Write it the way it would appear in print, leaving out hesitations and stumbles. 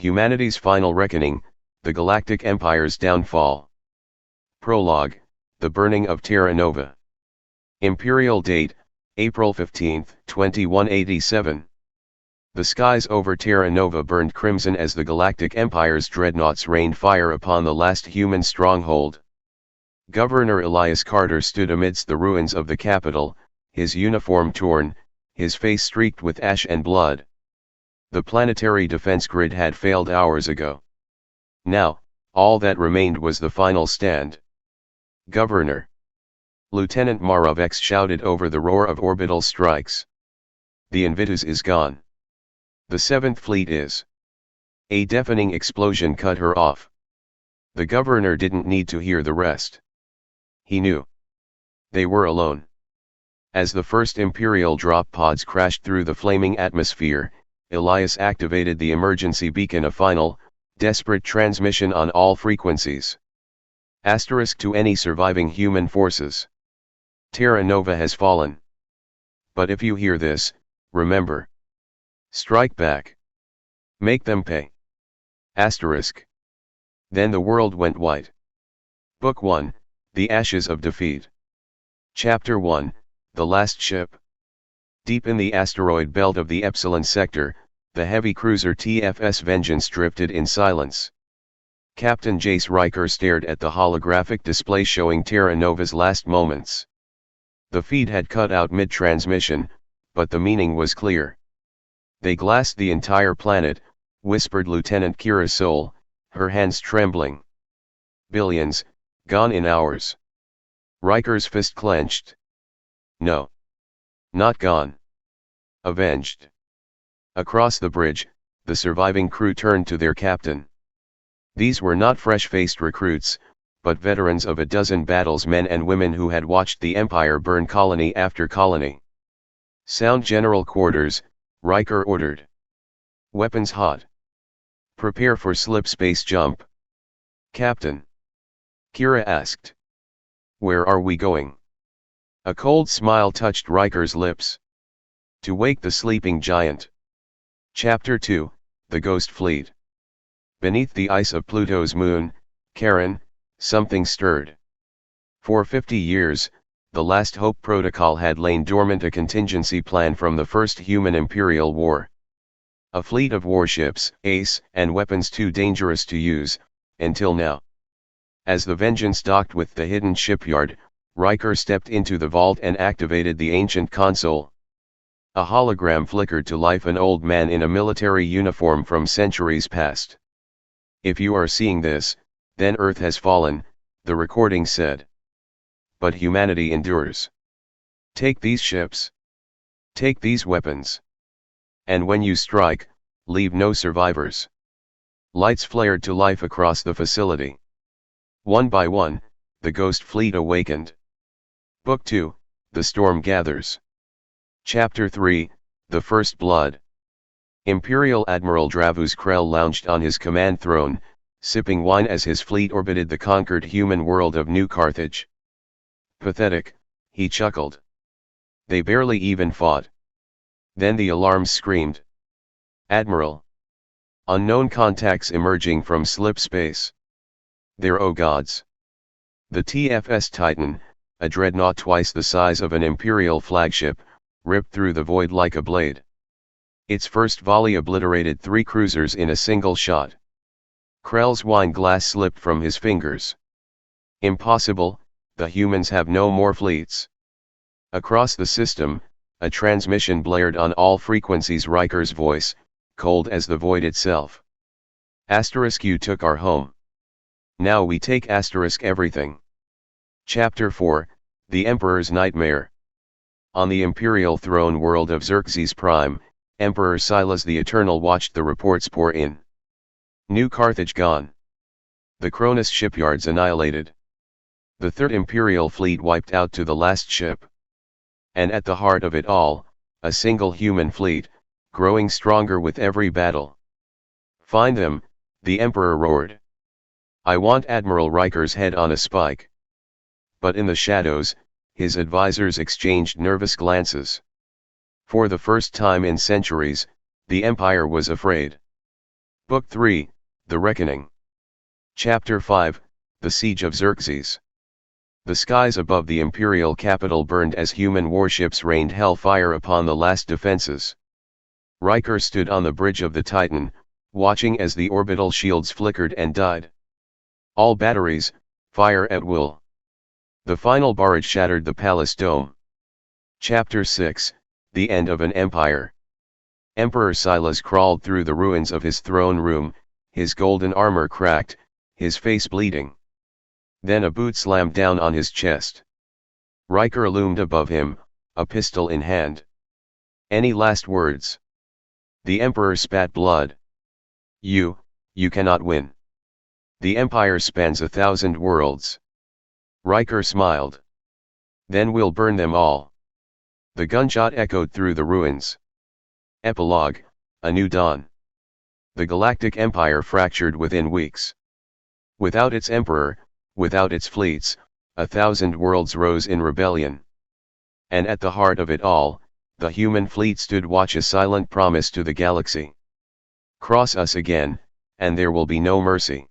Humanity's Final Reckoning, The Galactic Empire's Downfall. Prologue, The Burning of Terra Nova. Imperial date, April 15, 2187. The skies over Terra Nova burned crimson as the Galactic Empire's dreadnoughts rained fire upon the last human stronghold. Governor Elias Carter stood amidst the ruins of the capital, his uniform torn, his face streaked with ash and blood. The planetary defense grid had failed hours ago. Now, all that remained was the final stand. Governor! Lieutenant ARITFEX shouted over the roar of orbital strikes. The Invictus is gone. The 7th Fleet is. A deafening explosion cut her off. The governor didn't need to hear the rest. He knew. They were alone. As the first Imperial drop pods crashed through the flaming atmosphere, Elias activated the emergency beacon, a final, desperate transmission on all frequencies. Asterisk to any surviving human forces. Terra Nova has fallen. But if you hear this, remember. Strike back. Make them pay. Asterisk. Then the world went white. Book 1, The Ashes of Defeat. Chapter 1, The Last Ship. Deep in the asteroid belt of the Epsilon sector, the heavy cruiser TFS Vengeance drifted in silence. Captain Jace Riker stared at the holographic display showing Terra Nova's last moments. The feed had cut out mid-transmission, but the meaning was clear. They glassed the entire planet, whispered Lieutenant Kira Soul, her hands trembling. Billions, gone in hours. Riker's fist clenched. No. Not gone. Avenged. Across the bridge, the surviving crew turned to their captain. These were not fresh-faced recruits, but veterans of a dozen battles, men and women who had watched the Empire burn colony after colony. Sound general quarters, Riker ordered. Weapons hot. Prepare for slip space jump. Captain. Kira asked. Where are we going? A cold smile touched Riker's lips. To wake the sleeping giant. Chapter 2, The Ghost Fleet. Beneath the ice of Pluto's moon, Karen, something stirred. For 50 years, the Last Hope Protocol had lain dormant, a contingency plan from the first human Imperial War. A fleet of warships, ace, and weapons too dangerous to use, until now. As the Vengeance docked with the hidden shipyard, Riker stepped into the vault and activated the ancient console. A hologram flickered to life, an old man in a military uniform from centuries past. If you are seeing this, then Earth has fallen, the recording said. But humanity endures. Take these ships. Take these weapons. And when you strike, leave no survivors. Lights flared to life across the facility. One by one, the Ghost Fleet awakened. Book 2, The Storm Gathers. Chapter 3, The First Blood. Imperial Admiral Dravus Krell lounged on his command throne, sipping wine as his fleet orbited the conquered human world of New Carthage. Pathetic, he chuckled. They barely even fought. Then the alarms screamed. Admiral. Unknown contacts emerging from slip space. They're oh gods. The TFS Titan, a dreadnought twice the size of an Imperial flagship, ripped through the void like a blade. Its first volley obliterated 3 cruisers in a single shot. Krell's wine glass slipped from his fingers. Impossible, the humans have no more fleets. Across the system, a transmission blared on all frequencies, Riker's voice, cold as the void itself. Asterisk, you took our home. Now we take asterisk everything. Chapter 4, The Emperor's Nightmare. On the Imperial throne world of Xerxes Prime, Emperor Silas the Eternal watched the reports pour in. New Carthage gone. The Cronus shipyards annihilated. The Third Imperial Fleet wiped out to the last ship. And at the heart of it all, a single human fleet, growing stronger with every battle. Find them, the Emperor roared. I want Admiral Riker's head on a spike. But in the shadows, his advisors exchanged nervous glances. For the first time in centuries, the Empire was afraid. Book 3, The Reckoning. Chapter 5, The Siege of Xerxes. The skies above the imperial capital burned as human warships rained hellfire upon the last defenses. Riker stood on the bridge of the Titan, watching as the orbital shields flickered and died. All batteries, fire at will. The final barrage shattered the palace dome. Chapter 6, The End of an Empire. Emperor Silas crawled through the ruins of his throne room, his golden armor cracked, his face bleeding. Then a boot slammed down on his chest. Riker loomed above him, a pistol in hand. Any last words? The Emperor spat blood. You cannot win. The Empire spans 1,000 worlds. Riker smiled. Then we'll burn them all. The gunshot echoed through the ruins. Epilogue, A New Dawn. The Galactic Empire fractured within weeks. Without its emperor, without its fleets, 1,000 worlds rose in rebellion. And at the heart of it all, the human fleet stood watch, a silent promise to the galaxy. Cross us again, and there will be no mercy.